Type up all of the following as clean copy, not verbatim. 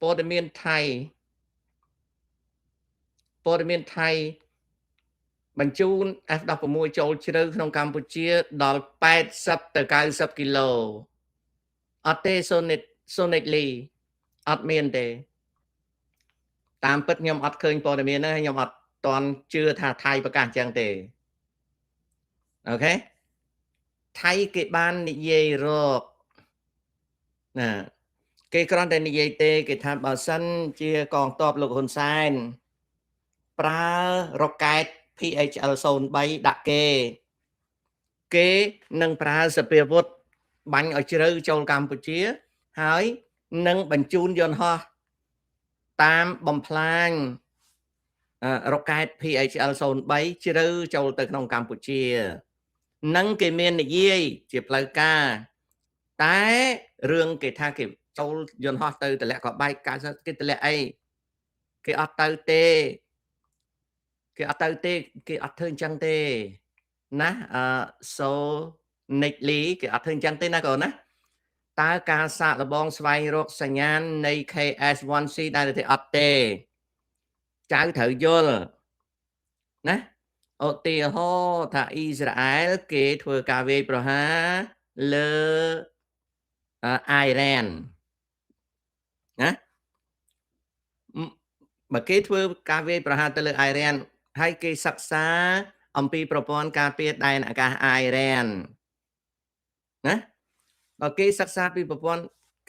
ព័ត៌មានថៃបញ្ជូន F16 ចូលជ្រៅក្នុងកម្ពុជាដល់80ទៅ90គីឡូអត់ទេSonetly អត់មានទេតាមពិតខ្ញុំអត់ឃើញព័ត៌មានហ្នឹងខ្ញុំអត់ទាន់ជឿថាថៃប្រកាសចឹងទេអូខេថៃគេបាននិយាយរកណាគេគ្រាន់តែនិយាយទេគេថាបើសិនជាកងទ័ពលោកហ៊ុនសែនប្រើរ៉ុកែត PHL-03 ដាក់គេនឹងប្រើសពាវុធបាញ់ឲ្យជ្រៅចូលកម្ពុជាហើយនឹងបញ្ជូនយន្តហោះតាមបំផ្លាញរ៉ុកែត PHL-03 ជ្រៅចូលទៅក្នុងកម្ពុជានឹងគេមាននិយាយជាផ្លូវការតែរឿងគេថាគេចូលយន្តហោះទៅតម្លាក់ក៏បែក90គេតម្លាក់អីគេអត់ទៅទេគេអត់ធ្វើអញ្ចឹងទេណាSonetly គេអត់ធ្វើអញ្ចឹងទេណាកូនណាតើការសាកល្បងស្វែងរកសញ្ញាណនៃ KS-1C ដែលទេអត់ទេចៅត្រូវយល់ណាឧទាហរណ៍ថាអ៊ីស្រាអែលគេធ្វើការវាយប្រហារលើអ៊ីរ៉ានណាបើគេធ្វើការវាយប្រហារទៅលើអ៊ីរ៉ានហើយគេសិក្សាអំពីប្រព័ន្ធការពារដែនអាកាសអ៊ីរ៉ានណាបើគេសិក្សាពីប្រព័ន្ធ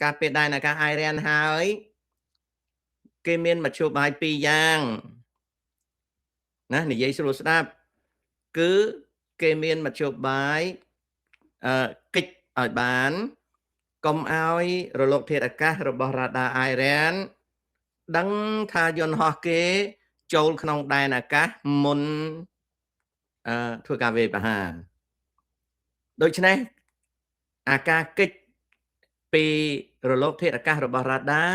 ការពារដែនអាកាសអ៊ីរ៉ានហើយគេមានមធ្យោបាយពីរយ៉ាងណានិយាយស្រួលស្ដាប់គឺគេមានមធ្យោបាយគិចឲ្យបានកុំឲ្យរលកធាតុអាកាសរបស់រ៉ាដាអ៊ីរ៉ានដឹងថាយន្តហោះគេចូលក្នុងដែនអាកាសមុនធ្វើការវាយប្រហារដូច្នេះអាការកិច្ចពីរលកធាតុអាកាសរបស់រ៉ាដា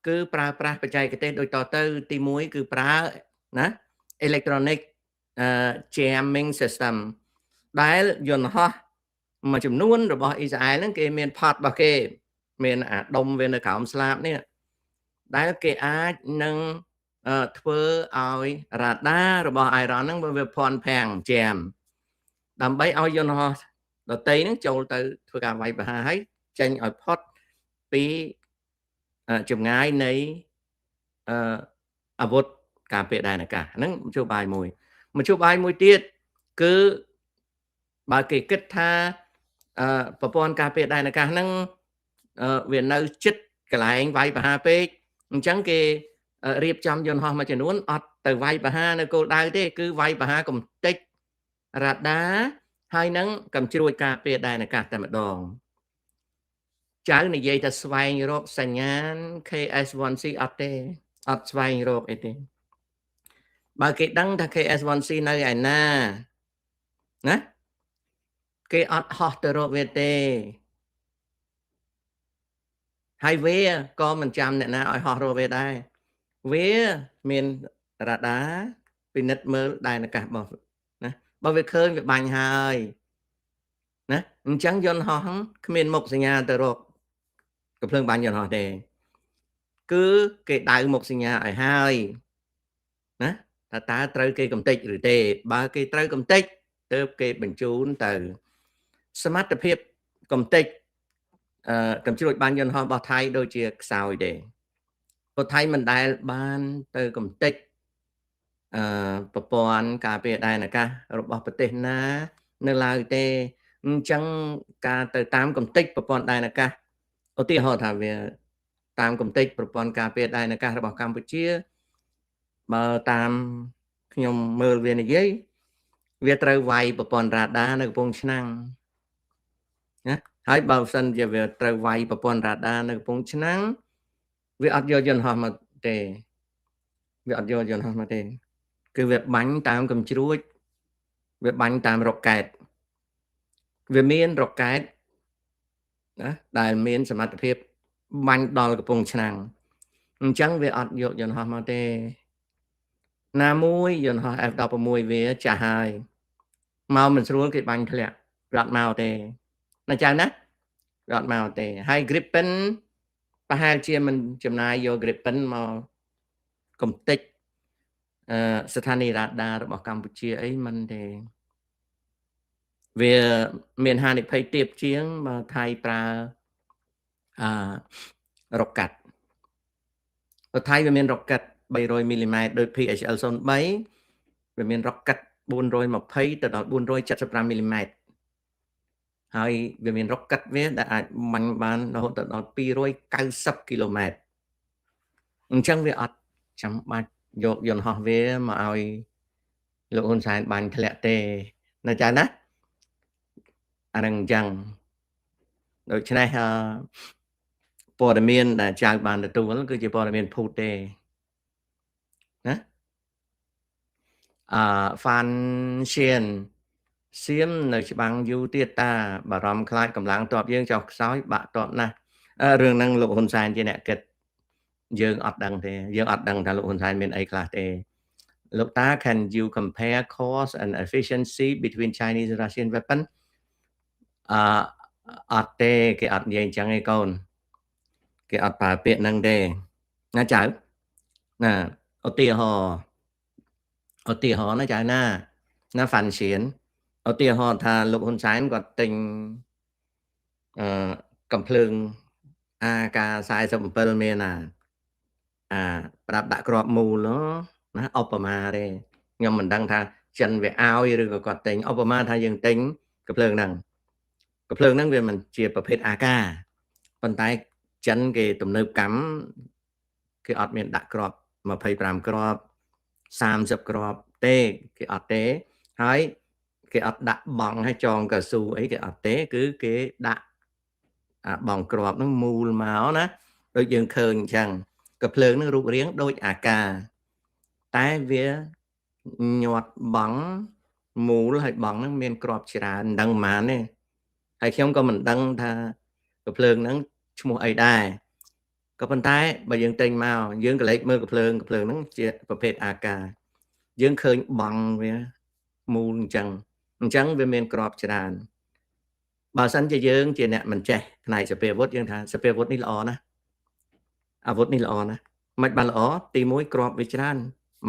គឺប្រើប្រាស់បច្ចេកទេសដូចតទៅទី1គឺប្រើណា electronic jamming system ដែលយន្តហោះមួយចំនួនរបស់អ៊ីស្រាអែលហ្នឹងគេមានផាត់របស់គេមានអាដុំវានៅក្រោមស្លាបនេះដែលគេអាចនឹងធ្វើឲ្យរ៉ាដារបស់អ៊ីរ៉ានហ្នឹងវាភ័ន្តភាំង jam ដើម្បីឲ្យយន្តហោះដតីហ្នឹងចូលទៅធ្វើការវាយប្រហារហើយចេញឲ្យផុតពីចម្ងាយនៃអាវុធការពារដែនអាកាសហ្នឹងមធ្យោបាយមួយទៀតគឺបើគេគិតថាប្រព័ន្ធការពារដែនអាកាសហ្នឹងវានៅជិតកន្លែងវាយប្រហារពេកអញ្ចឹងគេរៀបចំយន្តហោះមួយចំនួនអត់ទៅវាយប្រហារនៅគោលដៅទេគឺវាយប្រហារកំទេចរ៉ាដាហើយនឹងកំជ្រួចការពារដែនអាកាសតែម្ដងចៅនិយាយថាស្វែងរកសញ្ញាណ KS-1C អត់ទេអត់ស្វែងរកអីទេបើគេដឹងថា KS-1C នៅឯណាណាគេអត់ហោះទៅរកវាទេហើយវាក៏មិនចាំអ្នកណាឲ្យហោះរកវាដែរវាមានរ៉ាដាពិនិត្យមើលដែនអាកាសរបស់ណាបើវាឃើញវាបាញ់ហើយណាអញ្ចឹងយន្តហោះគ្មានមុខសញ្ញាទៅរកកំភ្លើងបាញ់យន្តហោះទេគឺគេដៅមុខសញ្ញាឲ្យហើយណាថាតើត្រូវគេកំទេចឬទេបើគេត្រូវកំទេចទើបគេបញ្ជូនទៅសមត្ថភាពកំទេចកំជ្រួចបាញ់យន្តហោះរបស់ថៃដូចជាខ្សោយទេព្រោះថៃមិនដែលបានទៅកំទេចប្រព័ន្ធការពារដែនអាកាសរបស់ប្រទេសណានៅឡើយទេអញ្ចឹងការទៅតាមកំទេចប្រព័ន្ធដែនអាកាសឧទាហរណ៍ថាវាតាមកំទេចប្រព័ន្ធការពារដែនអាកាសរបស់កម្ពុជាបើតាមខ្ញុំមើលវានិយាយវាត្រូវវាយប្រព័ន្ធរ៉ាដានៅកំពង់ឆ្នាំងណាហើយបើមិនសិនជាវាត្រូវវាយប្រព័ន្ធរ៉ាដានៅកំពង់ឆ្នាំងវាអត់យកយន្តហោះមកទេគឺវាបាញ់តាមកំជ្រួចវាបាញ់តាមរ៉ុកែតវាមានរ៉ុកែតណាដែលមានសមត្ថភាពបាញ់ដល់កំពង់ឆ្នាំងអញ្ចឹងវាអត់យកយន្តហោះមកទេណាមួយយន្តហោះ F16 វាចាស់ហើយមកមិនស្រួលគេបាញ់ធ្លាក់វាអត់មកទេណាចៅណាវាអត់មកទេហើយ Gripen ប្រហែលជាមិនចំណាយយក Gripen មកកំទេចស្ថានីយ៍រ៉ាដារបស់កម្ពុជាអីមិនទេវាមានហានិភ័យទាបជាងបើថៃប្រើរ៉ុកកាត់បើថៃវាមានរ៉ុកកាត់300 មីលីម៉ែត្រដោយ PHL-03 វាមានរ៉ុកកាត់420ទៅដល់475 មីលីម៉ែត្រហើយវាមានរ៉ុកកាត់វាដែលអាចបាញ់បានរហូតដល់290 គីឡូម៉ែត្រអញ្ចឹងវាអត់ចាំបាច់យកយន្តហោះវាមកឲ្យលោកហ៊ុនសែនបាញ់ធ្លាក់ទេនៅចាណាអានឹងអញ្ចឹងដូច្នេះព័ត៌មានដែលចៅបានទទួលគឺជាព័ត៌មានភូតទេណាហ្វានឈៀនសៀមនៅច្បាំងយូរទៀតតាបារម្ភខ្លាចកម្លាំងទ័ពយើងចុះខ្សោយបាក់ទ័ពណាស់រឿងហ្នឹងលោកហ៊ុនសែនជាអ្នកគិតយើងអត់ដឹងទេយើងអត់ដឹងថាលោកហ៊ុនសែនមានអីខ្លះទេលោកតា can you compare cost and efficiency between Chinese and Russian weapon អត់ទេគេអត់និយាយអញ្ចឹងឯងកូនគេអត់ប្រើពាក្យហ្នឹងទេណាចៅណាឧទាហរណ៍ណាចៅណាហ្វាន់ឈៀនឧទាហរណ៍ថាលោកហ៊ុនសែនគាត់ទិញកំភ្លើង AK-47 មានប្រាប់ដាក់ក្របមូលណាឧបមាទេខ្ញុំមិនដឹងថាចិនវាឲ្យឬក៏គាត់ទិញឧបមាថាយើងទិញកំភ្លើងហ្នឹងវាមិនជាប្រភេទ AK ប៉ុន្តែចិនគេទំនើបកម្មគេអត់មានដាក់ក្រប25គ្រាប់30គ្រាប់ទេគេអត់ទេហើយគេអត់ដាក់បងឲ្យចងកៅស៊ូអីគេអត់ទេគឺគេដាក់បងក្របហ្នឹងមូលមកណាដូចយើងឃើញអញ្ចឹងកំភ្លើងហ្នឹងរូបរាងដូចអាកាតែវាញាត់បងមូលហើយបងហ្នឹងមានក្របច្រើនមិនដឹងប៉ុន្មានទេហើយខ្ញុំក៏មិនដឹងថាកំភ្លើងហ្នឹងឈ្មោះអីដែរក៏ប៉ុន្តែបើយើងទិញមកយើងក៏លេចមើលកំភ្លើងហ្នឹងជាប្រភេទអាកាយើងឃើញបងវាមូលអញ្ចឹងវាមានក្របច្រើនបើសិនជាយើងជាអ្នកមិនចេះផ្នែកសពាវុធយើងថាសពាវុធនេះល្អណាស់អាវុធនេះល្អណាស់មិនបានល្អទី1ក្របវាច្រើន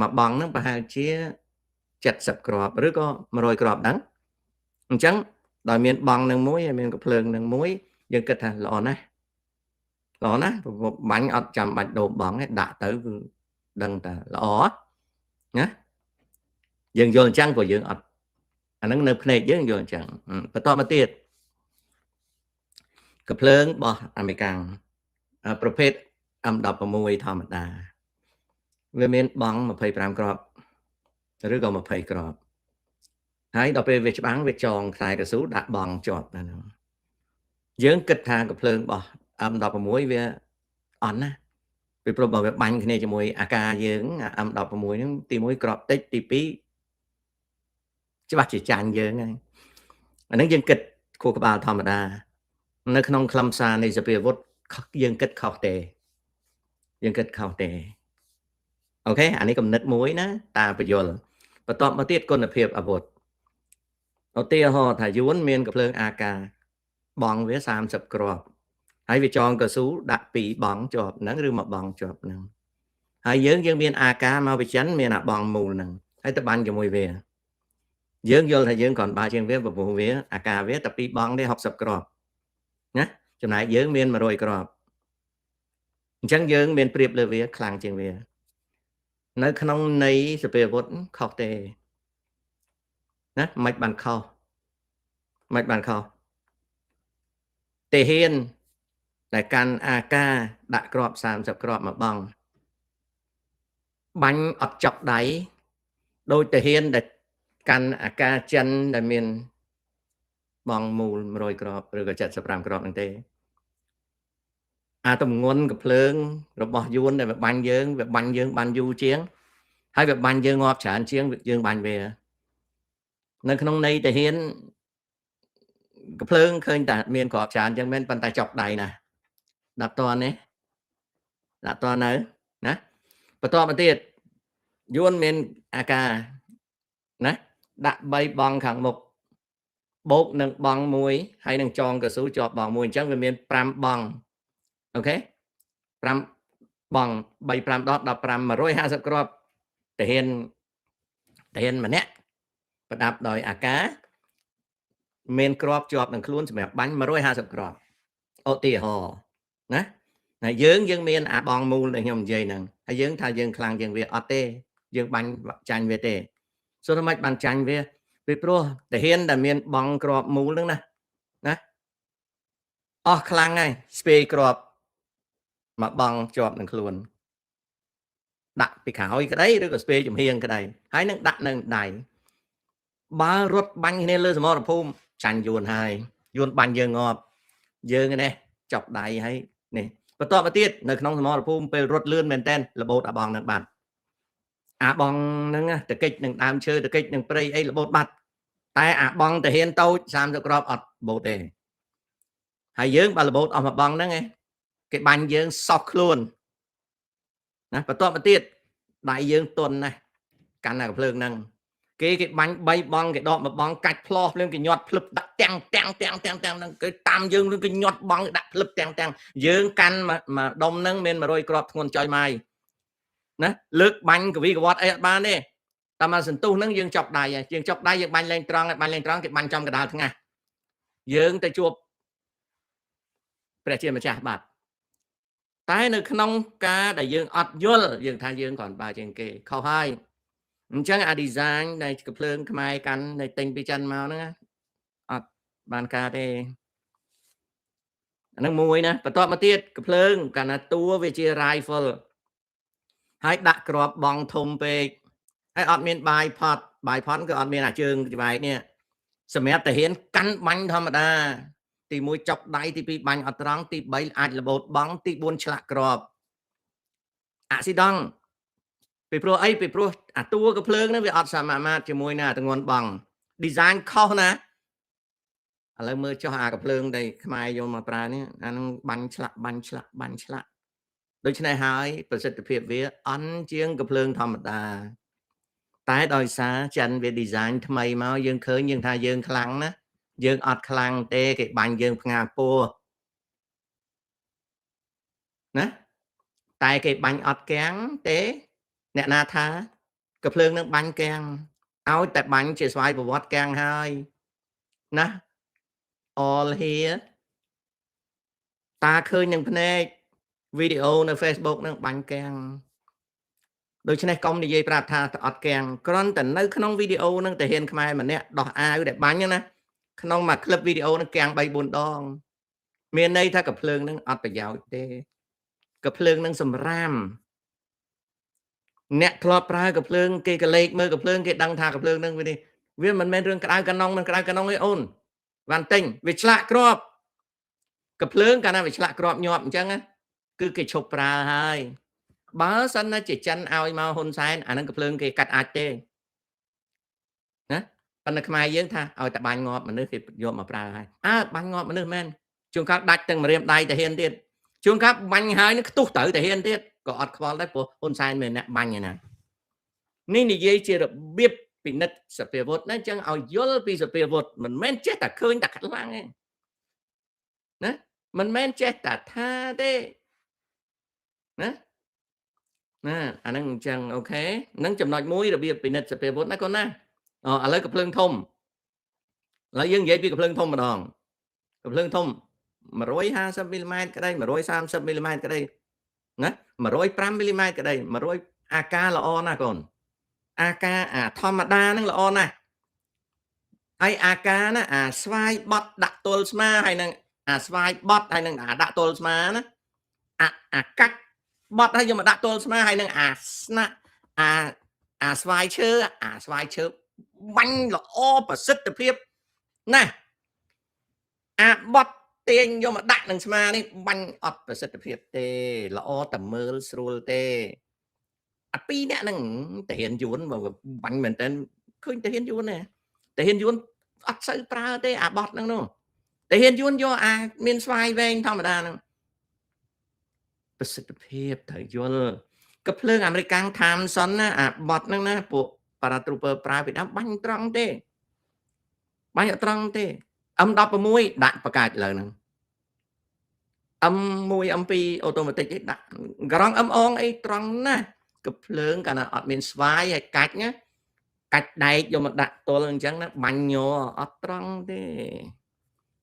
មកបងហ្នឹងប្រហែលជា70គ្រាប់ឬក៏100គ្រាប់ហ្នឹងអញ្ចឹងដោយមានបងនឹងមួយហើយមានកំភ្លើងនឹងមួយយើងគិតថាល្អណាស់បាញ់អត់ចាំបាច់ដូរបងទេដាក់ទៅគឺដឹងតែល្អណាយើងយល់អញ្ចឹងព្រោះយើងអត់អាហ្នឹងនៅភ្នែកយើងយល់អញ្ចឹងបន្តមកទៀតកំភ្លើងរបស់អាមេរិកប្រភេទ M16 ធម្មតាវាមានបង25គ្រាប់ឬក៏20គ្រាប់ហើយដល់ពេលវាច្បាំងវាចងខ្សែកស៊ូដាក់បងជាប់ណាហ្នឹងយើងគិតថាកំភ្លើងរបស់ M16 វាអន់ណាពីព្រោះបើវាបាញ់គ្នាជាមួយអាកាយើង M16 ហ្នឹងទី1ក្របតិចទី2ច្បាស់ជាចាញ់យើងហើយអាហ្នឹងយើងគិតខួរក្បាលធម្មតានៅក្នុងខ្លឹមសារនៃសពាវុធយើងគិតខុសទេអូខេអានេះគំនិតមួយណាតាបញ្យល់បន្ទាប់មកទៀតគុណភាពអាវុធឧទាហរណ៍ថាយួនមានកំភ្លើង AK បងវា30គ្រាប់ហើយវាចងកស៊ូដាក់2បងជាប់ហ្នឹងឬ1បងជាប់ហ្នឹងហើយយើងមាន AK មកវិចិនមានអាបងមូលហ្នឹងហើយទៅបាញ់ជាមួយវាយើងយល់ថាយើងគ្រាន់បើជាងវាព្រោះវា AK វាតែ2បងទេ60គ្រាប់ណាចំណែកយើងមាន100គ្រាប់អញ្ចឹងយើងមានប្រៀបលើវាខ្លាំងជាងវានៅក្នុងន័យសពាវុធខុសទេណាមិនបានខុសទាហានដែលកាន់អាកាដាក់ក្រប30គ្រាប់មកបងបាញ់អត់ចាប់ដៃដោយទាហានដែលកាន់អាកាចិនដែលមានបងមូល100គ្រាប់ឬក៏75គ្រាប់ហ្នឹងទេអាទម្ងន់កំភ្លើងរបស់យួនដែលវាបាញ់យើងបានយូរជាងហើយវាបាញ់យើងងាប់ច្រើនជាងយើងបាញ់វានៅក្នុងន័យទាហានកំភ្លើងឃើញតែមានគ្រាប់ច្រើនអញ្ចឹងមែនប៉ុន្តែចប់ដៃណាដាក់តនេះដាក់តនៅណាបន្តមកទៀតយួនមានអាការណាដាក់3បងខាងមុខបូកនឹងបងមួយហើយនឹងចងកស៊ូជាប់បងមួយអញ្ចឹងវាមាន5បងអូខេ 5បង3 5ដុល្លារ15 150គ្រាប់តាហ៊ានម្នាក់ប្រដាប់ដោយអាកាមានគ្រាប់ជាប់នឹងខ្លួនសម្រាប់បាញ់150គ្រាប់ឧទាហរណ៍ណាហើយយើងមានអាបងមូលដែលខ្ញុំនិយាយហ្នឹងហើយយើងថាយើងខ្លាំងជាងវាអត់ទេយើងបាញ់ចាញ់វាទេសួរថាម៉េចបានចាញ់វាពីព្រោះតាហ៊ានដែលមានបងគ្រាប់មូលហ្នឹងណាអស់ខ្លាំងហើយស្ពេគ្រាប់មកបងជាប់នឹងខ្លួនដាក់ពីក្រោយក្តីឬក៏ស្ពេចំហៀងក្តីហើយនឹងដាក់នៅដៃបើរត់បាញ់គ្នាលើសមរភូមិចាញ់យួនហើយយួនបាញ់យើងងាប់យើងនេះចាប់ដៃហើយនេះបន្តមកទៀតនៅក្នុងសមរភូមិពេលរត់លឿនមែនតើរបូតអាបងនឹងបាត់អាបងហ្នឹងតកិច្ចនឹងដើមឈើតកិច្ចនឹងព្រៃអីរបូតបាត់តែអាបងតាហ៊ានតូច30គ្រាប់អត់បូតទេហើយយើងបើរបូតអស់មួយបងហ្នឹងគេបាញ់យើងសោះខ្លួនណាបន្តមកទៀតដៃយើងទន់ណាស់កាន់តែកំភ្លើងហ្នឹងគេបាញ់3បងគេដកមួយបងកាច់ផ្លោះភ្លើងគេញាត់ភ្លឹបដាក់ទាំងហ្នឹងគេតាមយើងគេញាត់បងដាក់ភ្លឹបទាំងយើងកាន់មួយដុំហ្នឹងមាន100គ្រាប់ធ្ងន់ចុយម៉ាយណាលើកបាញ់កវីកវត្តអីអត់បានទេតែមកសន្ទុះហ្នឹងយើងចប់ដៃហើយយើងចប់ដៃយើងបាញ់លេងត្រង់គេបាញ់ចំកណ្ដាលថ្ងាសយើងទៅជួបព្រះជាម្ចាស់បាត់តែនៅក្នុងការដែលយើងអត់យល់យើងថាយើងគ្រាន់បើជាងគេខុសហើយអញ្ចឹងអា design នៃកំភ្លើងខ្មែរកាន់នៃទិញពីចិនមកហ្នឹងអត់បានការទេអាហ្នឹងមួយណាបន្ទាប់មកទៀតកំភ្លើងកាលណាតួវាជា rifle ហើយដាក់ក្របបងធំពេកហើយអត់មានបាយផត់គឺអត់មានអាជើងច្បែកនេះសម្រាប់តាហ៊ានកាន់បាញ់ធម្មតាទី1ចុកដៃទី2បាញ់អត់ត្រង់ទី3អាចរបូតបងទី4ឆ្លាក់ក្របអាស៊ីដង់ពីព្រោះអីពីព្រោះអាតួកំភ្លើងហ្នឹងវាអត់សមមាត្រជាមួយនឹងអាទងន់បង design ខុសណាឥឡូវមើលចុះអាកំភ្លើងដែលខ្មែរយកមកប្រើនេះអានឹងបាញ់ឆ្លាក់ដូច្នេះហើយប្រសិទ្ធភាពវាអន់ជាងកំភ្លើងធម្មតាតែដោយសារចិនវា design ថ្មីមកយើងឃើញយើងថាយើងខ្លាំងណាយើងអត់ខ្លាំងទេគេបាញ់យើងផ្ងាពោះណាតែគេបាញ់អត់កាំងទេអ្នកណាថាកំភ្លើងនឹងបាញ់កាំងឲ្យតែបាញ់ជាស្វ័យប្រវត្តិកាំងហើយណា all here តាឃើញនឹងភ្នែកវីដេអូនៅ Facebook នឹងបាញ់កាំងដូច្នេះកុំនិយាយប្រាប់ថាអត់កាំងគ្រាន់តែនៅក្នុងវីដេអូនឹងតាហ៊ានខ្មែរម្នាក់ដោះអាវដែលបាញ់ណាក្នុងមួយក្លឹបវីដេអូនឹងកាំង 3-4 ដងមានន័យថាកំភ្លើងនឹងអត់ប្រយោជន៍ទេកំភ្លើងនឹងសម្រាមអ្នកធ្លាប់ប្រើកំភ្លើងគេក៏លេខមើលកំភ្លើងគេដឹងថាកំភ្លើងនឹងវាមិនមែនរឿងក្តៅកណ្ដុងទេអូនវ៉ាន់ទិញវាឆ្លាក់គ្រាប់កំភ្លើងកាលណាវាឆ្លាក់គ្រាប់ញាប់អញ្ចឹងគឺគេឈប់ប្រើហើយបើសិនណាជាចិនឲ្យមកហ៊ុនសែនអានឹងកំភ្លើងគេកាត់អាចទេណាប៉ុន្តែខ្មែរយើងថាឲ្យតែបាញ់ងាប់មនុស្សគេយកមកប្រើហើយបាញ់ងាប់មនុស្សមែនជួនកាលដាច់ទាំងម្រាមដៃតាហ៊ានទៀតជួនកាលបាញ់ហើយនឹងខ្ទុះទៅតាហ៊ានទៀតក៏អត់ខ្វល់ដែរព្រោះហ៊ុនសែនមានអ្នកបាញ់ឯណានេះនិយាយជារបៀបពិនិត្យសភាវុធណាអញ្ចឹងឲ្យយល់ពីសភាវុធមិនមែនចេះតែឃើញតែខ្លាំងទេណាមិនមែនចេះតែថាទេណាអាហ្នឹងអញ្ចឹងអូខេហ្នឹងចំណុចមួយរបៀបពិនិត្យសភាវុធណាកូនណាឥឡូវកំភ្លើងធំឥឡូវយើងនិយាយពីកំភ្លើងធំម្ដងកំភ្លើងធំ150មីលីម៉ែត្រក្តី130មីលីម៉ែត្រក្តីណា105មីលីម៉ែត្រក្តី100អាការល្អណាស់កូនអាការធម្មតាហ្នឹងល្អណាស់ហើយអាការណាអាស្វាយបត់ដាក់ទល់ស្មាហើយនឹងអាស្វាយបត់ហើយនឹងអាដាក់ទល់ស្មាណាអាកាច់បត់ហើយយកមកដាក់ទល់ស្មាហើយនឹងអាស្នាក់អាស្វាយឈើបាញ់ល្អប្រសិទ្ធភាពណាអាបត់ទាញយកមកដាក់នឹងស្មានេះបាញ់អត់ប្រសិទ្ធភាពទេល្អតែមើលស្រួលទេអាពីរអ្នកហ្នឹងតាហ៊ានយួនបាញ់មែនតើឃើញតាហ៊ានយួនទេតាហ៊ានយួនអត់សូវប្រើទេអាបត់ហ្នឹងនោះតាហ៊ានយួនយកអាមានស្វាយវែងធម្មតាហ្នឹងប្រសិទ្ធភាពត្រូវយល់កំភ្លើងអាមេរិកកាំង Thompson ណាអាបត់ហ្នឹងណាពួក Paratrooper ប្រើពីដើមបាញ់ត្រង់ទេបាញ់អត់ត្រង់ទេ M16 ដាក់បកាច់លើហ្នឹង មួយអំពី automatic ឯដាក់ក្រងអងអីត្រង់ណាកំភ្លើងកាលណាអត់មានស្វាយហើយកាច់ណាកាច់ដែកយកមកដាក់ទល់អញ្ចឹងណាបាញ់ញ័រអត់ត្រង់ទេ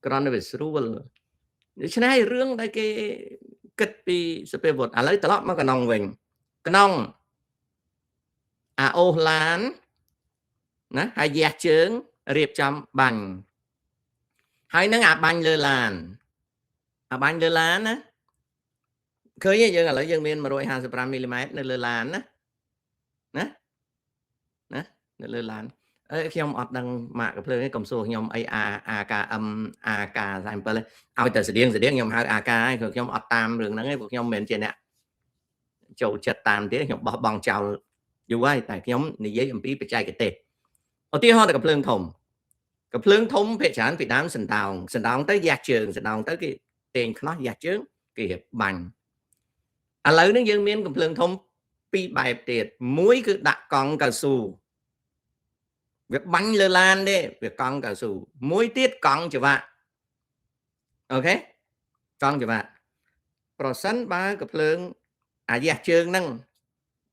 គ្រាន់តែវាស្រួលដូច្នេះរឿងដែលគេគិតពីសពាវុធឥឡូវត្រឡប់មកកណ្ដុងវិញកណ្ដុងអាអូសឡានណាហើយយះជើងរៀបចំបាញ់ហើយនឹងអាបាញ់លើឡានអាបាញ់លើឡានណាឃើញទេយើងឥឡូវយើងមាន155មីលីម៉ែត្រនៅលើឡានណានៅលើឡានខ្ញុំអត់ដឹងម៉ាកកំភ្លើងឯងកុំសួរខ្ញុំអី AKM AK37 ឲ្យតែស្តៀងខ្ញុំហៅ AK ហើយខ្ញុំអត់តាមរឿងហ្នឹងឯងព្រោះខ្ញុំមិនមែនជាអ្នកចូលចិត្តតាមទេខ្ញុំបោះបង់ចោលយូរហើយតែខ្ញុំនិយាយអំពីបច្ចេកទេសឧទាហរណ៍តែកំភ្លើងធំភាគច្រើនពីដើមសណ្ដោងទៅយ៉ាជើងសណ្ដោងទៅគេទាញខ្នោះយ៉ាជើងគេរៀបបាញ់ឥឡូវនេះយើងមានកំភ្លើងធំពីរបែបទៀតមួយគឺដាក់កង់កៅស៊ូវាបាញ់លើឡានទេវាកង់កៅស៊ូមួយទៀតកង់ច្រវាក់អូខេកង់ច្រវាក់ប្រសិនបើកំភ្លើងអាយ៉ាជើងហ្នឹង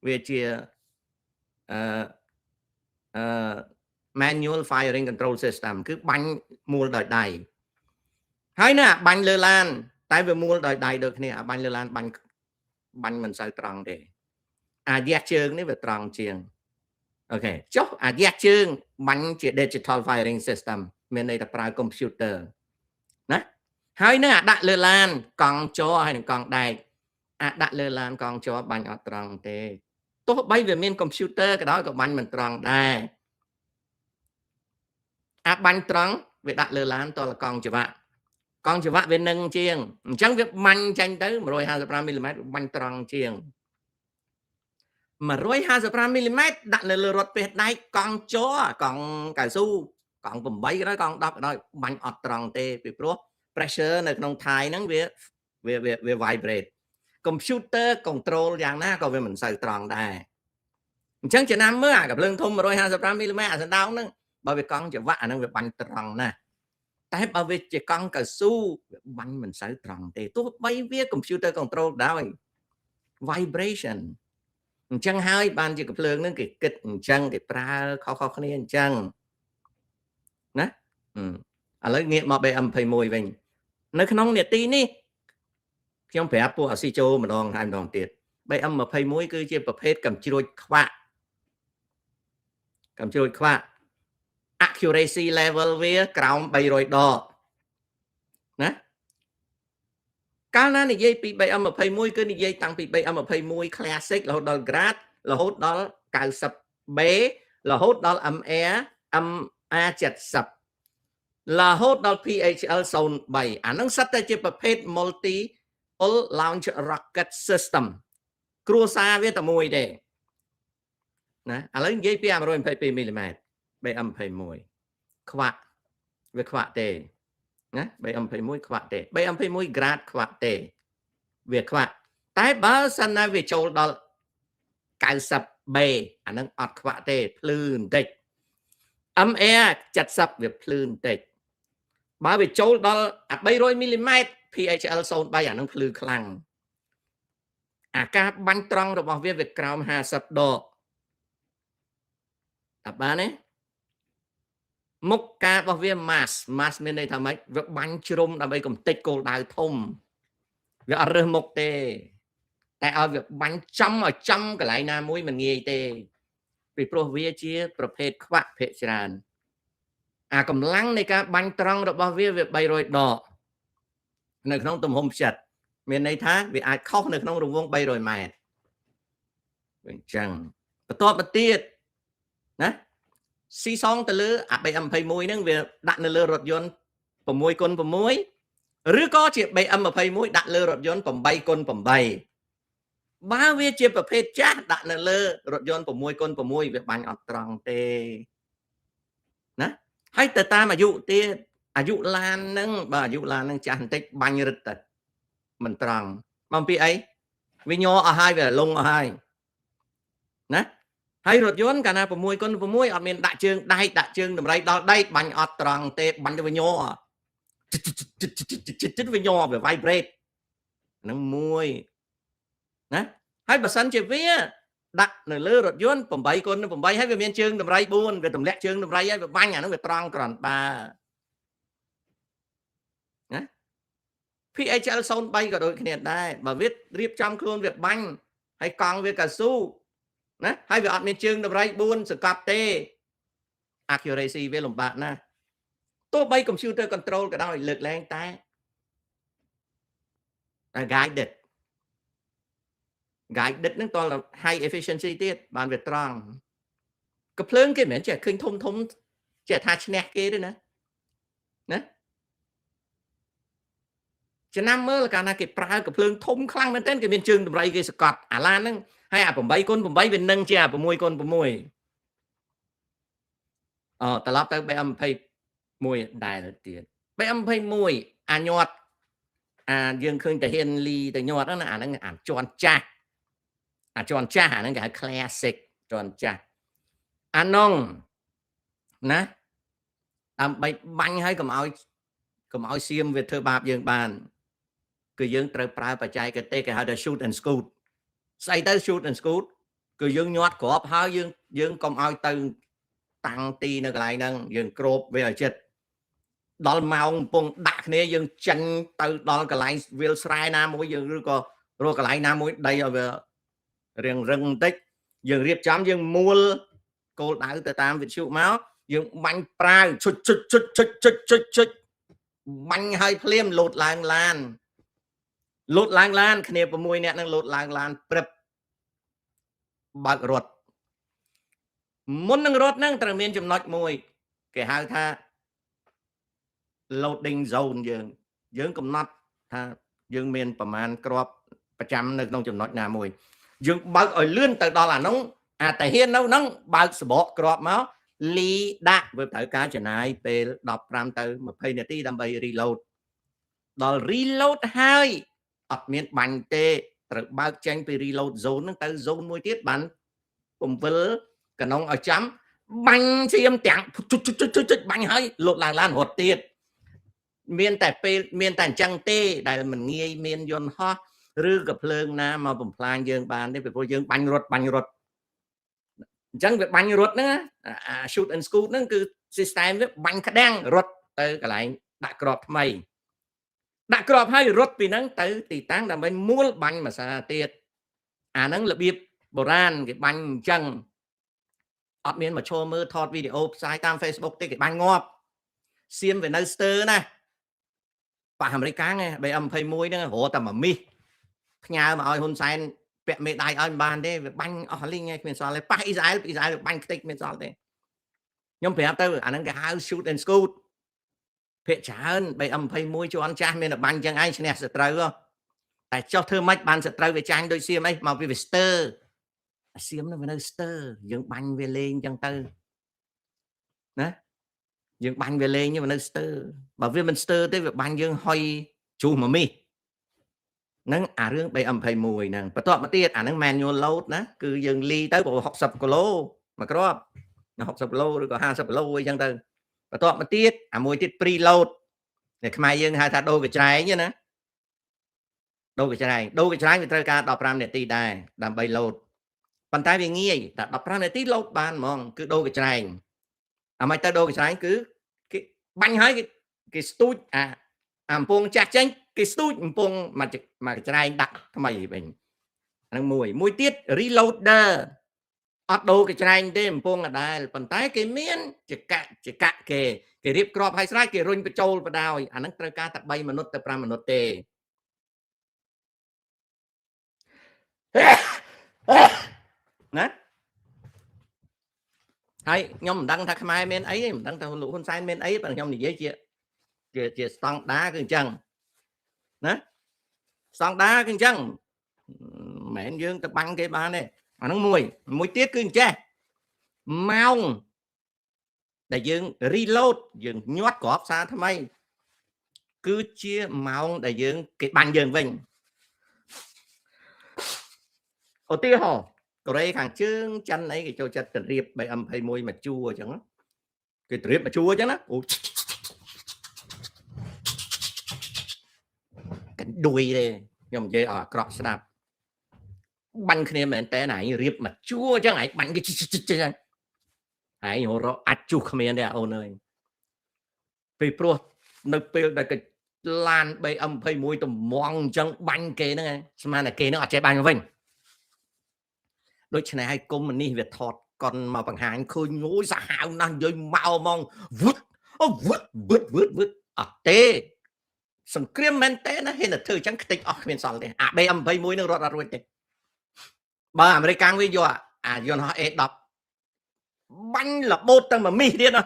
វាជាmanual firing control system គឺបាញ់មូលដោយដៃហើយណាបាញ់លើឡានតែវាមូលដោយដៃដូចគ្នាអាបាញ់លើឡានបាញ់មិនសូវត្រង់ទេអាយ៉ាជើងនេះវាត្រង់ជាងអូខេចុះអាយ៉ាជើងបាញ់ជា digital firing system មានន័យថាប្រើ computer ណាហើយនឹងអាដាក់លើឡានកង់ជ័រហើយនឹងកង់ដែកអាដាក់លើឡានកង់ជ័របាញ់អត់ត្រង់ទេទោះបីវាមាន computer ក៏ដោយក៏បាញ់មិនត្រង់ដែរអាបាញ់ត្រង់វាដាក់លើឡានតលកង់ច្រវាក់វានឹងជាងអញ្ចឹងវាបាញ់ចាញ់ទៅ155មីលីម៉ែត្របាញ់ត្រង់ជាង155មីលីម៉ែត្រដាក់នៅលើរថពេះដែកកង់ជ័រកង់កៅស៊ូកង់8ក៏ដោយកង់10ក៏ដោយបាញ់អត់ត្រង់ទេពីព្រោះ pressure នៅក្នុងថៃហ្នឹងវា vibrate computer control យ៉ាងណាក៏វាមិនសូវត្រង់ដែរអញ្ចឹងចំណាំមើលអាកំភ្លើងធំ155មីលីម៉ែត្រអាសណ្ដោងហ្នឹងបើវាកង់ច្រវាក់អាហ្នឹងវាបាញ់ត្រង់ណាស់តែបើវាជាកង់កៅស៊ូវាបាញ់មិនសូវត្រង់ទេទោះបីវា computer control ដោយ vibration អញ្ចឹងហើយបានជាកំភ្លើងហ្នឹងគេគិតអញ្ចឹងគេប្រើខុសគ្នាអញ្ចឹងណាឥឡូវងាកមក BM21 វិញនៅក្នុងនាទីនេះខ្ញុំប្រាប់ពួកអាស៊ីចូលម្ដងហើយម្ដងទៀត BM21 គឺជាប្រភេទកំជ្រួចខ្វាក់ accuracy level វាក្រោម300ដកណាកាលណានិយាយពី BM21 គឺនិយាយតាំងពី BM21 classic រហូតដល់ grad រហូតដល់ 90B រហូតដល់ MA70 រហូតដល់ PHL 03អាហ្នឹងសិតតែជាប្រភេទ multiple launch rocket system គ្រួសារវាតែមួយទេណាឥឡូវនិយាយពី122មីលីម៉ែត្រ BM21 ខ្វាក់វាខ្វាក់ទេណា BM21 ខ្វាក់ទេ BM21 grad ខ្វាក់ទេវាខ្វាក់តែបើសិនណាវាចូលដល់ 90B អាហ្នឹងអត់ខ្វាក់ទេភ្លឺបន្តិច MA70 វាភ្លឺបន្តិចបើវាចូលដល់300មីលីម៉ែត្រ PHL 03អាហ្នឹងភ្លឺខ្លាំងអាការបាញ់ត្រង់របស់វាវាក្រោម50ដកតើបានទេមុខការរបស់វា mass មានន័យថាម៉េចវាបាញ់ជ្រុំដើម្បីកំទេចគោលដៅធំវាអត់រើសមុខទេតែឲ្យវាបាញ់ចំឲ្យកន្លែងណាមួយមិនងាយទេពីព្រោះវាជាប្រភេទខ្វាក់ភាគច្រើនអាកម្លាំងនៃការបាញ់ត្រង់របស់វា300ដកនៅក្នុងទំហំផ្ចិតមានន័យថាវាអាចខុសនៅក្នុងរង្វង់300ម៉ែត្រអញ្ចឹងបន្ទាប់មកទៀតណាស៊ីសងទៅលើអា BM21 ហ្នឹងវាដាក់នៅលើរថយន្ត 6x6 ឬក៏ជា BM21 ដាក់លើរថយន្ត 8x8 បើវាជាប្រភេទចាស់ដាក់នៅលើរថយន្ត 6x6 វាបាញ់អត់ត្រង់ទេណាហើយទៅតាមអាយុទៀតអាយុឡានហ្នឹងបើអាយុឡានហ្នឹងចាស់បន្តិចបាញ់រឹតទៅមិនត្រង់មកពីអីវាញ័រអស់ហើយវាលងអស់ហើយណាហើយរថយន្តកាលណា 6x6 អត់មានដាក់ជើងដែកដាក់ជើងតម្រៃដល់ដែកបាញ់អត់ត្រង់ទេបាញ់ទៅវាញ័រវាញ័រវា vibrate នឹងមួយណាហើយបើសិនជាវាដាក់នៅលើរថយន្ត8 គុណ 8ហើយវាមានជើងតម្រៃ 4 វាទម្លាក់ជើងតម្រៃហើយវាបាញ់អានោះវាត្រង់គ្រាន់បើណា PHL 03ក៏ដូចគ្នាដែរបើវារៀបចំខ្លួនវាបាញ់ហើយកង់វាកៅស៊ូណាហើយវាអត់មានជើងតម្រៃ 4 សង្កត់ទេ accuracy វាលំបាកណាស់ទោះបី computer control ក៏ដោយលើកលែងតែ guided ហ្នឹងតល high efficiency ទៀតបានវាត្រង់កំភ្លើងគេមិនមែនចេះឃើញធំចេះថាឈ្នះគេទេណាចំណាំមើលកាលណាគេប្រើកំភ្លើងធំខ្លាំងមែនទែនគេមានជើងតម្រៃគេសកត់អាឡានហ្នឹងហើយអា8 គុណ 8វានឹងជាអា6 គុណ 6ត្រឡប់ទៅ BM21 ដែរទៀត BM21 អាញាត់យើងឃើញតាហ៊ានលីទៅញាត់ហ្នឹងអាហ្នឹងអាជាន់ចាស់អាហ្នឹងគេហៅ classic ជាន់ចាស់អានងណាដើម្បីបាញ់ឲ្យកុំឲ្យសៀមវាធ្វើបាបយើងបានគឺយើងត្រូវប្រើបច្ចេកទេសគេហៅថា shoot and scoot ស្អីទៅ shoot and scoot គឺយើងញាត់ក្របហើយយើងកុំឲ្យទៅតាំងទីនៅកន្លែងហ្នឹងយើងគ្របវាឲ្យចិត្តដល់ម៉ោងកំពុងដាក់គ្នាយើងចិនទៅដល់កន្លែងវាលស្រែណាមួយយើងឬក៏រកកន្លែងណាមួយដីឲ្យវារៀងរឹងបន្តិចយើងរៀបចំយើងមួលគោលដៅទៅតាមវិទ្យុមកយើងបាញ់ប្រាវជុចបាញ់ឲ្យភ្លាមលោតឡើងឡានគ្នា6នាក់នឹងលោតឡើងឡានព្រឹបបើករត់មុននឹងរត់ហ្នឹងត្រូវមានចំណុចមួយគេហៅថា loading zone យើងកំណត់ថាយើងមានប្រមាណគ្រាប់ប្រចាំនៅក្នុងចំណុចណាមួយយើងបើកឲ្យលឿនទៅដល់អានោះអាតាហ៊ាននៅហ្នឹងបើកសបកគ្រាប់មកលីដាក់វាត្រូវការចំណាយពេល15ទៅ20នាទីដើម្បី reload ដល់ reload ហើយអត់មានបាញ់ទេត្រូវបើកចេញពី reload zone ហ្នឹងទៅ zone មួយទៀតបានពំវិលកណ្ដុងឲ្យចាំបាញ់សៀមទាំងជុចបាញ់ហើយលោតឡើងឡានរត់ទៀតមានតែអញ្ចឹងទេដែលមិនងាយមានយន្តហោះឬក៏ភ្លើងណាមកបំផ្លាញយើងបានទេពីព្រោះយើងបាញ់រត់អញ្ចឹងវាបាញ់រត់ហ្នឹងshoot and scoot ហ្នឹងគឺ system វាបាញ់ក្តាំងរត់ទៅកន្លែងដាក់ក្របថ្មីដាក់ក្របហើយរត់ពីហ្នឹងទៅទីតាំងដើម្បីមួលបាញ់ភាសាទៀតអាហ្នឹងរបៀបបុរាណគេបាញ់អញ្ចឹងអត់មានមកឈរមើលថតវីដេអូផ្សាយតាម Facebook ទេគេបាញ់ងាប់សៀមវានៅស្ទើណាប៉ះអាមេរិកហ្នឹងBM21ហ្នឹងរត់តែមួយមីសផ្ញើមកឲ្យហ៊ុនសែនពាក់មេដាយឲ្យមិនបានទេវាបាញ់អស់លីងឯងគ្មានសល់ទេប៉ះអ៊ីស្រាអែលបាញ់ខ្ទេចគ្មានសល់ទេខ្ញុំប្រាប់ទៅអាហ្នឹងគេហៅ shoot and scoot ភាគច្រើន BM21 ជាន់ចាស់មានតែបាញ់ចឹងឯងឈ្នះសត្រូវតែចុះធ្វើម៉េចបានសត្រូវវាចាញ់ដូចសៀមអីមកពីវាស្ទើសៀមហ្នឹងវានៅស្ទើយើងបាញ់វាលេងចឹងទៅណាយើងបាញ់វាលេងវានៅស្ទើបើវាមិនស្ទើទេវាបាញ់យើងហុយជុះមួយមីសហ្នឹងអារឿង BM21 ហ្នឹងបន្ទាប់មកទៀតអាហ្នឹង manual load ណាគឺយើងលីទៅប្រហែល60គីឡូមួយគ្រាប់60គីឡូឬក៏50គីឡូអីចឹងទៅបន្ទាប់មកទៀតអាមួយទៀត pre load តែខ្មែរយើងហៅថាដូរកញ្ច្រែងណាដូរកញ្ច្រែងវាត្រូវការ15នាទីដែរដើម្បី load ប៉ុន្តែវាងាយតែ15នាទី load បានហ្មងគឺដូរកញ្ច្រែងអាមិនទៅដូរកញ្ច្រែងគឺគេបាញ់ហើយគេស្ទូចអាអំពងចាស់ចេញគេស្ទូចអំពងមកកញ្ច្រែងដាក់ថ្មីវិញហ្នឹងមួយទៀត reloader អត់ដូរកញ្ច្រែងទេអំពងដដែលប៉ុន្តែគេមានចកគេរៀបក្របឲ្យស្រេចគេរុញបញ្ចូលបដោយអាហ្នឹងត្រូវការតែ3មិនិតទៅ5មិនិតទេណាហើយខ្ញុំមិនដឹងថាខ្មែរមានអីទេមិនដឹងថាលោកហ៊ុនសែនមានអីប៉ុន្តែខ្ញុំនិយាយជាស្តង់ដាគឺអញ្ចឹងណាស្តង់ដាគឺអញ្ចឹងមិនមែនយើងទៅបាញ់គេបានទេអាហ្នឹងមួយទៀតគឺអញ្ចេះម៉ោងដែលយើង reload យើងញាត់ក្របសារថ្មីគឺជាម៉ោងដែលគេបាញ់យើងវិញឧទាហរណ៍កូរ៉េខាងជើងចិនអីគេចូលចិត្តទៅរៀប BM21 មកជួអញ្ចឹងគេទៅរៀបមកជួអញ្ចឹងណាអូកណ្ដួយទេ ខ្ញុំនិយាយឲ្យអាក្រក់ស្ដាប់បាញ់គ្នាមែនតើឯងរៀបមកជួអញ្ចឹងឯងបាញ់គេចឹងឯងរកអាចជួសគ្មានទេអូនអើយពីព្រោះនៅពេលដែលគេឡាន BM21 តំងអញ្ចឹងបាញ់គេហ្នឹងស្មានតែគេហ្នឹងអត់ចេះបាញ់មកវិញដូច្នេះឲ្យកុំនេះវាថតកុនមកបង្ហាញឃើញអូយសាហាវណាស់និយាយមកហ្មងវឹតអូវឹតអត់ទេសង្គ្រាមមែនតើណាហ៊ានតែធ្វើអញ្ចឹងខ្ទេចអស់គ្មានសល់ទេអា B21 នឹងរត់អត់រួចទេបើអាមេរិកកាំងវិញយកអាយន្តហោះ A10 បាញ់លបូតទាំងមួយមីសទៀតណា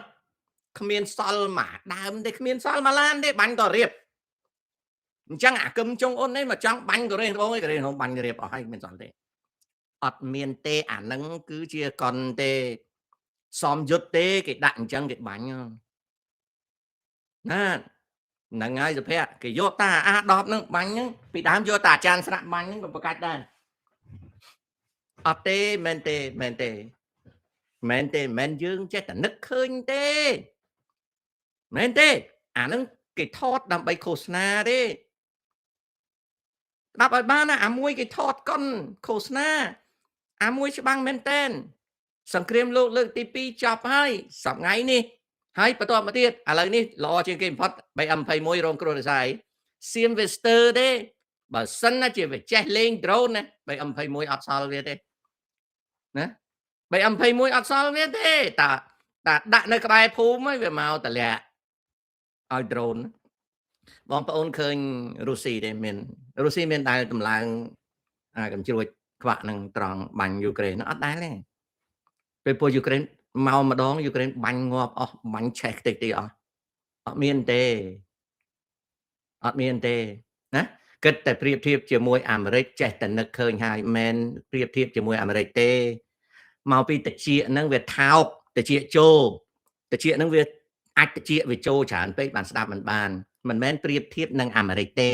គ្មានសល់មកដើមទេគ្មានសល់មកឡានទេបាញ់ក៏រៀបអញ្ចឹងអាគឹមចុងអ៊ុននេះមកចង់បាញ់កូរ៉េត្បូងឯងកូរ៉េត្បូងបាញ់រៀបអស់ហើយគ្មានសល់ទេអត់មានទេអានឹងគឺជាកុនទេសមយុទ្ធទេគេដាក់អញ្ចឹងគេបាញ់ណាហ្នឹងហើយសុភ័ក្រគេយកតា A10 ហ្នឹងបាញ់ហ្នឹងពីដើមយកតាអាចារ្យស្រាក់បាញ់ហ្នឹងក៏ប្រកាច់ដែរអត់ទេមែនទេមែនយើងចេះតែនឹកឃើញទេមែនទេអាហ្នឹងគេថតដើម្បីឃោសនាទេស្ដាប់ឲ្យបានណាអាមួយគេថតកុនឃោសនាអាមួយច្បាំងមែនតែនសង្គ្រាមលោកលើកទី2ចប់ហើយសប្ងៃនេះហើយបន្តមកទៀតឥឡូវនេះល្អជាងគេបំផុត BM21 រងគ្រោះដោយសារសៀមវេស្ទ័រទេបើសិនណាជាវាចេះលេង drone ណា BM21 អត់សល់វាទេណា BM21 អត់សល់វាទេតាដាក់នៅក្បែរភូមិហើយវាមកតម្លាក់ឲ្យ drone បងប្អូនឃើញរុស្ស៊ីទេមានរុស្ស៊ីមានដែលតម្លើងកំជ្រួចខ្វាក់នឹងត្រង់បាញ់យូក្រែនអត់ដែរទេពេលពួកយូក្រែនមកម្ដងយូក្រែនបាញ់ងាប់អស់បាញ់ឆេះខ្ទេចទីអស់អត់មានទេណាគិតតែប្រៀបធៀបជាមួយអាមេរិកចេះតែនឹកឃើញហើយមិនប្រៀបធៀបជាមួយអាមេរិកទេមកពីតិចហ្នឹងវាថោកតិចចូលតិចហ្នឹងវាអាចតិចវាចូលច្រើនពេកបានស្ដាប់មិនមែនប្រៀបធៀបនឹងអាមេរិកទេ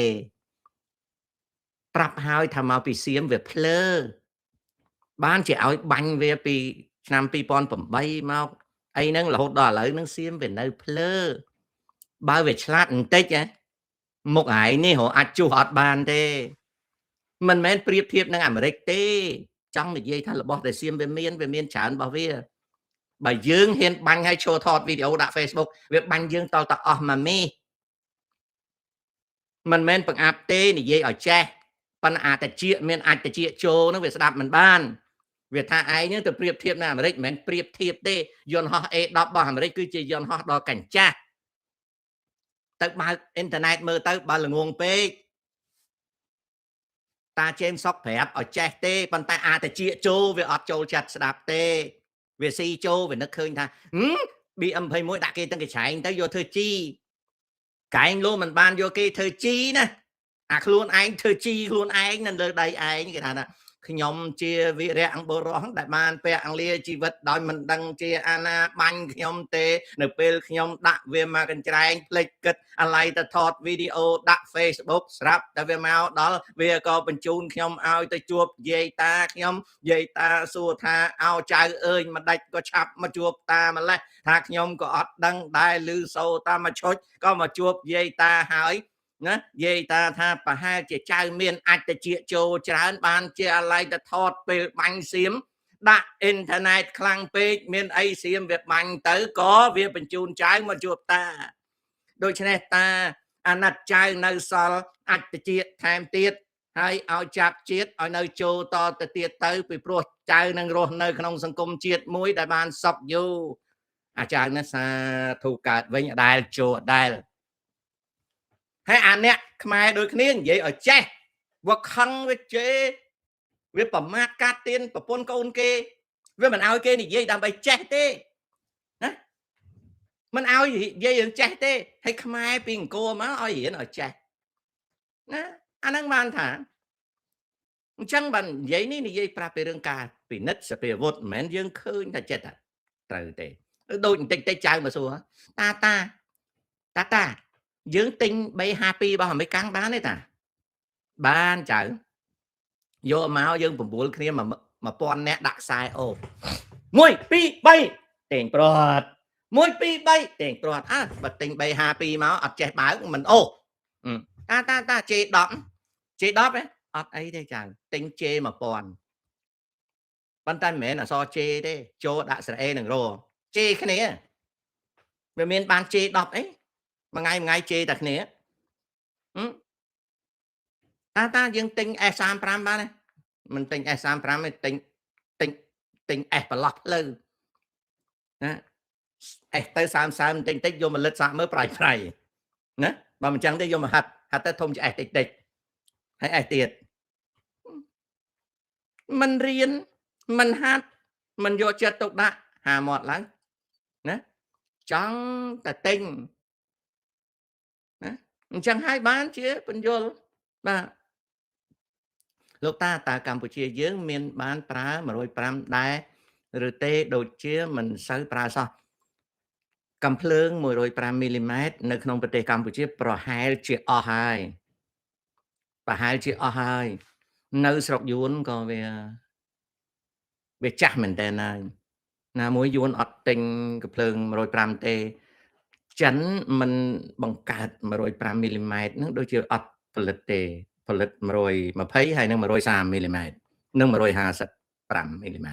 ប្រាប់ហើយថាមកពីសៀមវាភ្លើបានជាឲ្យបាញ់វាពីឆ្នាំ2008មកអីហ្នឹងរហូតដល់ឥឡូវហ្នឹងសៀមវានៅភ្លើបើវាឆ្លាតបន្តិចមុខឯងនេះអាចជួសអត់បានទេមិនមែនប្រៀបធៀបនឹងអាមេរិកទេចង់និយាយថារបស់ដែលសៀមវាមានច្រើនរបស់វាបើយើងហ៊ានបាញ់ឲ្យឈរថតវីដេអូដាក់ Facebook វាបាញ់យើងតល់តអស់មួយមីមិនមែនបង្អាប់ទេនិយាយឲ្យចេះប៉ុន្តែអាចតិចមានអាចតិចចូលនឹងវាស្ដាប់មិនបានវាថាឯងទៅប្រៀបធៀបនៅអាមេរិកមិនមែនប្រៀបធៀបទេយន្តហោះ A10 របស់អាមេរិកគឺជាយន្តហោះដ៏កញ្ចាស់ទៅបើកអ៊ីនធឺណិតមើលទៅបើល្ងងពេកតាជេមសុកប្រាប់ឲ្យចេះទេប៉ុន្តែអាចតិចចូលវាអត់ចូលចិត្តស្ដាប់ទេវាស៊ីចូលវានឹកឃើញថា BM21 ដាក់គេទាំងកញ្ឆែងទៅយកធ្វើជីកែងលោមិនបានយកគេធ្វើជីណាអាខ្លួនឯងធ្វើជីខ្លួនឯងនៅលើដៃឯងគេថាណាខ្ញុំជាវីរៈអង្គបុរសដែលបានពាក់អង្លាជីវិតដោយមិនដឹងជាអាណាបាញ់ខ្ញុំទេនៅពេលខ្ញុំដាក់វាមកកញ្ច្រែងផ្លេចគិតអាឡ័យទៅថតវីដេអូដាក់ Facebook ស្រាប់តែវាមកដល់វាក៏បញ្ជូនខ្ញុំឲ្យទៅជួបយាយតាខ្ញុំយាយតាសួរថាអោចៅអើយមិនដាច់ក៏ឆាប់មកជួបតាម្លេះថាខ្ញុំក៏អត់ដឹងដែរឮសូរតាមកឈុចក៏មកជួបយាយតាហើយណាយាយតាថាប្រហែលជាចៅមានអាចតិចចូលច្រើនបានជាអាឡ័យទៅថតពេលបាញ់សៀមដាក់អ៊ីនធឺណិតខ្លាំងពេកមានអីសៀមវាបាញ់ទៅក៏វាបញ្ជូនចៅមកជួបតាដូច្នេះតាអាណិតចៅនៅសល់អាចតិចថែមទៀតហើយឲ្យចាប់ជាតិឲ្យនៅចូលតទៅទៀតទៅពីព្រោះចៅនឹងរស់នៅក្នុងសង្គមជាតិមួយដែលបានសុខយូរអាចៅណាសាធុកើតវិញអដែលចូលអដែលហើយអាអ្នកខ្មែរដូចគ្នានិយាយឲ្យចេះវាខឹងវាជេរវាប្រមាថកាត់ទៀនប្រពន្ធកូនគេវាមិនឲ្យគេនិយាយដើម្បីចេះទេណាមិនឲ្យនិយាយរឿងចេះទេហើយខ្មែរពីអង្គរមកឲ្យរៀនឲ្យចេះណាអាហ្នឹងបានថាអញ្ចឹងបាននិយាយនេះនិយាយប្រាប់ពីរឿងការពិនិត្យសភាវុធមិនមែនយើងឃើញតែចិត្តត្រូវទេដូចបន្តិចតិចចៅមកសួរតាយើងទិញ B52 របស់អាមេរិកកាំងបានទេតាបានចៅយកមកយើង9គ្នា1000នាក់ដាក់ខ្សែអូ1 2 3តេងព្រាត់1 2 3តេងព្រាត់បើទិញ B52 មកអត់ចេះបើកមិនអូតាជេ10 J10 ấy ọt ấy thế chẳng tinh chê mà pòn ban tan mẹ là so chê thế cho đã sẽ e đừng rồi chê cái này về miền ban chê đọc ấy mà ngày chê đặt này ừ. Ta dương tinh S35 ba này mình tinh S35 này tinh S block lư đó S tới 33 tinh tích vô mà lít xa mới phải đó mà mình chẳng tới vô mà hạt tới thông cho S tích hay S tiệt mình riêng mình hát mình vô chất tục đã hà mọt lắm đó chẳng ta tinh chẳng hai bán chứ mình vô mà lúc ta Campuchia dương miền bán pra mà rồi pram đai rồi tê đồ chia mình sới pra sao cầm phượng 105 mm នៅក្នុងប្រទេសកម្ពុជាប្រហែលជាអស់ហើយនៅស្រុកយួនក៏វាចាស់មែនតើហើយណាមួយយួនអត់ទិញកំភ្លើង105ទេចិនមិនបង្កើត105 mm ហ្នឹងដូចជាអត់ផលិតទេផលិត120ហើយនឹង130 mm និង155 mm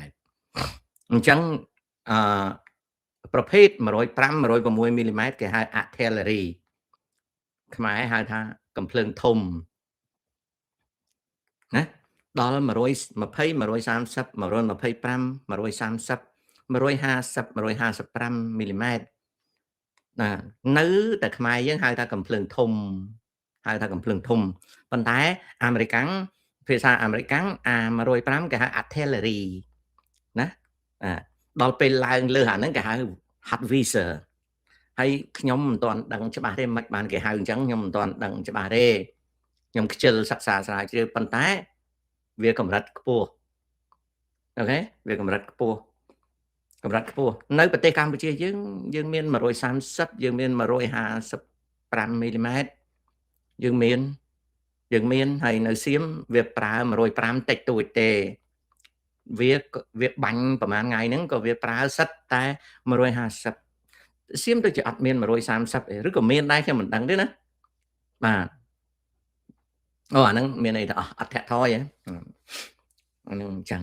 អញ្ចឹងអឺប្រភេទ105 106 mm គេហៅ artillery ខ្មែរហៅថាកំភ្លើងធំណាដល់120 130 125 130 150 155 មីលីម៉ែត្រណានៅតែខ្មែរយើងហៅថាកំភ្លើងធំប៉ុន្តែអាមេរិកាំងភាសាអាមេរិកាំងអា105គេហៅ artillery ណាដល់ពេលឡើងលើអាហ្នឹងគេហៅ Howitzer ហើយខ្ញុំមិនទាន់ដឹងច្បាស់ទេមិនបានគេហៅអញ្ចឹងខ្ញុំមិនទាន់ដឹងច្បាស់ទេខ្ញុំខ្ជិលសិក្សាស្រាវជ្រាវប៉ុន្តែវាកម្រិតខ្ពស់អូខេវាកម្រិតខ្ពស់នៅប្រទេសកម្ពុជាយើងមាន130យើងមាន155 មីលីម៉ែត្រយើងមានហើយនៅសៀមវាប្រើ105តិចតួចទេវាបាញ់ប្រហែលថ្ងៃហ្នឹងក៏វាប្រើសិតតែ150សៀមដូចជាអត់មាន130ឬក៏មានដែរខ្ញុំមិនដឹងទេណាបាទអូអាហ្នឹងមានន័យថាអត់ធាក់ថយហ៎អាហ្នឹងអញ្ចឹង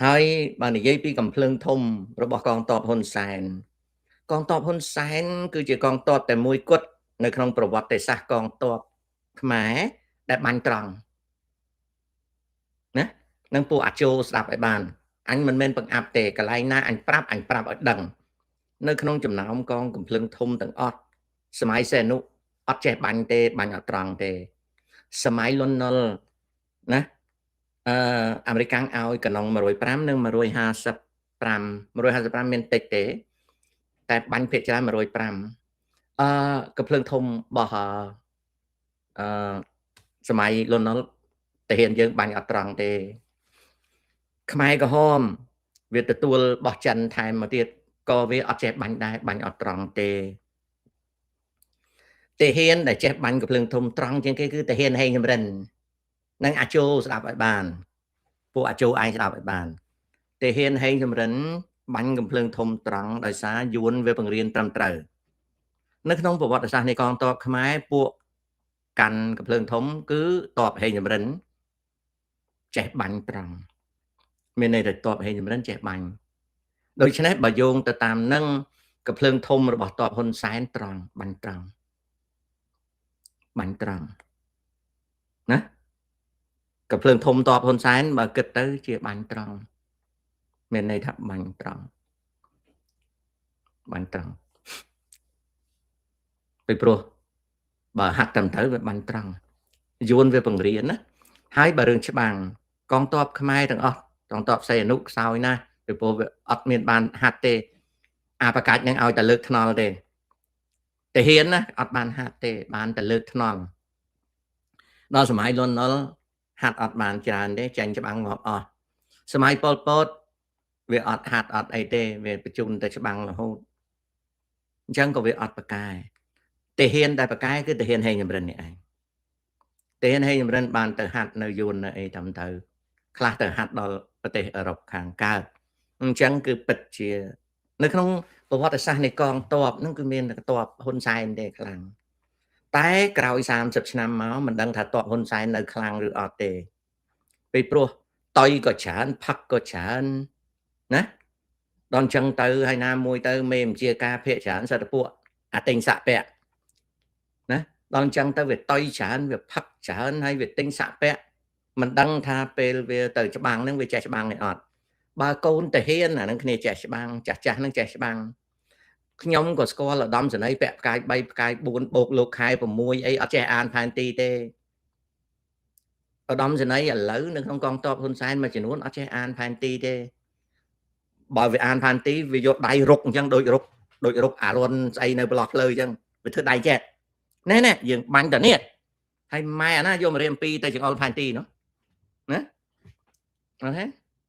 ហើយបើនិយាយពីកំភ្លើងធំរបស់កងទ័ពហ៊ុនសែនគឺជាកងទ័ពតែមួយគត់នៅក្នុងប្រវត្តិសាស្ត្រកងទ័ពខ្មែរដែលបាញ់ត្រង់ណានឹងពួកអាចោស្ដាប់ឲ្យបានអញមិនមែនបង្អាប់ទេកន្លែងណាអញប្រាប់ឲ្យដឹងនៅក្នុងចំណោមកងកំភ្លើងធំទាំងអស់សម័យសេនុអត់ចេះបាញ់ទេបាញ់អត់ត្រង់ទេសម័យលន់នល់ណាអាមេរិកាំងឲ្យកណ្ដុង105និង155មានតិចទេតែបាញ់ភាគច្រើន105កំភ្លើងធំរបស់សម័យលន់នល់តាហ៊ានយើងបាញ់អត់ត្រង់ទេខ្មែរក្រហមវាទទួលបោះចិនថែមមកទៀតក៏វាអត់ចេះបាញ់ដែរបាញ់អត់ត្រង់ទេតាហ៊ានដែលចេះបាញ់កំភ្លើងធំត្រង់ជាងគេគឺតាហ៊ានហេងសំរិននិងអាចោស្ដាប់ឲ្យបានពួកអាចោឯងស្ដាប់ឲ្យបានតាហ៊ានហេងសំរិនបាញ់កំភ្លើងធំត្រង់ដោយសារយួនវាបង្រៀនត្រឹមត្រូវនៅក្នុងប្រវត្តិសាស្ត្រនៃកងទ័ពខ្មែរពួកកាន់កំភ្លើងធំគឺទ័ពហេងសំរិនចេះបាញ់ត្រង់មានន័យថាទ័ពហេងសំរិនចេះបាញ់ដូច្នេះបើយោងទៅតាមនឹងកំភ្លើងធំរបស់ទ័ពហ៊ុនសែនត្រង់បាញ់ត្រង់ណាកំភ្លើងធំទ័ពហ៊ុនសែនបើគិតទៅជាបាញ់ត្រង់មានន័យថាបាញ់ត្រង់ពីព្រោះបើហាត់ត្រឹមត្រូវវាបាញ់ត្រង់យួនវាបង្រៀនណាហើយបើរឿងច្បាំងកងទ័ពខ្មែរទាំងអស់កងទ័ពសីហនុខ្សោយណាស់ពីព្រោះវាអត់មានបានហាត់ទេអាប្រកាច់នឹងឲ្យតែលើកថ្នល់ទេតាហ៊ានណាអត់បានហាត់ទេបានតែលើកថ្នល់ដល់សម័យលន់នល់ហាត់អត់បានច្រើនទេចាញ់ច្បាំងងាប់អស់សម័យប៉ុលពតវាអត់ហាត់អត់អីទេវាបញ្ជូនតែច្បាំងរហូតអញ្ចឹងក៏វាអត់ប្រកែតាហ៊ានតែប្រកែគឺតាហ៊ានហេងសំរិននេះឯងតាហ៊ានហេងសំរិនបានទៅហាត់នៅយួននៅអីតាមទៅខ្លះទៅហាត់ដល់ប្រទេសអឺរ៉ុបខាងកើតអញ្ចឹងគឺពិតជានៅក្នុងប្រវត្តិសាស្ត្រនៃកងទ័ពហ្នឹងគឺមានទ័ពហ៊ុនសែនទេខ្លាំង តែក្រោយ30ឆ្នាំមកមិនដឹងថាតបហ៊ុនសែននៅខ្លាំងឬអត់ទេពីព្រោះតុយក៏ច្រើនផឹកក៏ច្រើនណាដល់អញ្ចឹងទៅហើយណាមួយទៅមេបញ្ជាការភាកច្រើនសិទ្ធិពួកអាទិញសាក់ពាក់ណាដល់អញ្ចឹងទៅវាតុយច្រើនវាផឹកច្រើនហើយវាទិញសាក់ពាក់មិនដឹងថាពេលវាទៅច្បាំងហ្នឹងវាចេះច្បាំងទេអត់បើកូនតាហ៊ានអានឹងគ្នាចេះច្បាំងចាស់ចាស់ហ្នឹងចេះច្បាំងខ្ញុំក៏ស្គាល់ឧត្តមសេនីយ៍ពាក់ផ្កាយ3ផ្កាយ4បូកលោកខែ6អីអត់ចេះអានផែនទីទេឧត្តមសេនីយ៍ឥឡូវនៅក្នុងកងទ័ពហ៊ុនសែនមួយចំនួនអត់ចេះអានផែនទីទេបើវាអានផែនទីវាយកដៃរុកអញ្ចឹងដូចរុកអារុនស្អីនៅប្រឡោះភ្លើអញ្ចឹងវាធ្វើដៃចេះណែយើងបាញ់តានេះហើយម៉ែអាណាយកមករៀន2ទៅចង្អុលផែនទីនោះណាអូខេ